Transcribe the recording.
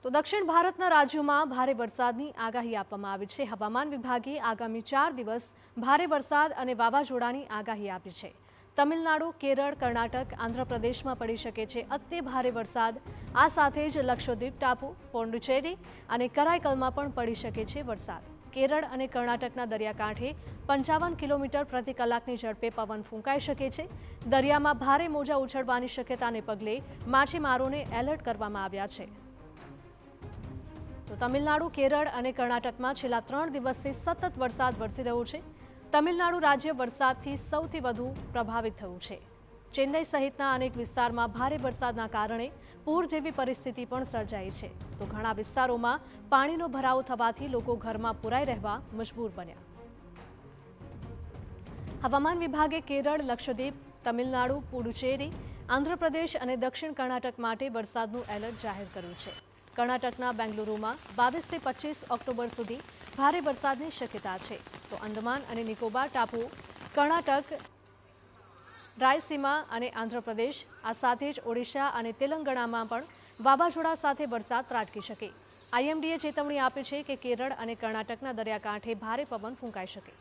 તો દક્ષિણ ભારતના રાજ્યોમાં ભારે વરસાદની આગાહી આપવામાં આવી છે। હવામાન વિભાગે આગામી 4 દિવસ ભારે વરસાદ અને વાવાઝોડાની આગાહી આપી છે। તમિલનાડુ, કેરળ, કર્ણાટક, આંધ્રપ્રદેશમાં પડી શકે છે અતિ ભારે વરસાદ। આ સાથે જ લક્ષદ્વીપ ટાપુ, પોંડિચેરી અને કરાઈકલમાં પણ પડી શકે છે વરસાદ। કેરળ અને કર્ણાટકના દરિયાકાંઠે 55 કિલોમીટર પ્રતિ કલાકની ઝડપે પવન ફૂંકાઈ શકે છે। દરિયામાં ભારે મોજા ઉછળવાની શક્યતાને પગલે માછીમારોને એલર્ટ કરવામાં આવ્યા છે। તો તમિલનાડુ, કેરળ અને કર્ણાટકમાં છેલ્લા 3 દિવસથી સતત વરસાદ વરસી રહ્યો છે। તમિલનાડુ રાજ્ય વરસાદથી સૌથી વધુ પ્રભાવિત થયું છે। ચેન્નઈ સહિતના અનેક વિસ્તારમાં ભારે વરસાદના કારણે પૂર જેવી પરિસ્થિતિ પણ સર્જાઈ છે। તો ઘણા વિસ્તારોમાં પાણીનો ભરાવો થવાથી લોકો ઘરમાં પુરાઈ રહેવા મજબૂર બન્યા। હવામાન વિભાગે કેરળ, લક્ષદ્વીપ, તમિલનાડુ, પુડુચેરી, આંધ્રપ્રદેશ અને દક્ષિણ કર્ણાટક માટે વરસાદનું એલર્ટ જાહેર કર્યું છે। કર્ણાટકના બેંગલુરુમાં 22 થી 25 ઓક્ટોબર સુધી ભારે વરસાદની શક્યતા છે। તો અંદમાન અને નિકોબાર ટાપુઓ, કર્ણાટક, રાયલસીમા અને આંધ્રપ્રદેશ, આ સાથે જ ઓડિશા અને તેલંગાણામાં પણ વાવાઝોડા સાથે વરસાદ ત્રાટકી શકે। આઈએમડીએ ચેતવણી આપી છે કે કેરળ અને કર્ણાટકના દરિયાકાંઠે ભારે પવન ફૂંકાઈ શકે।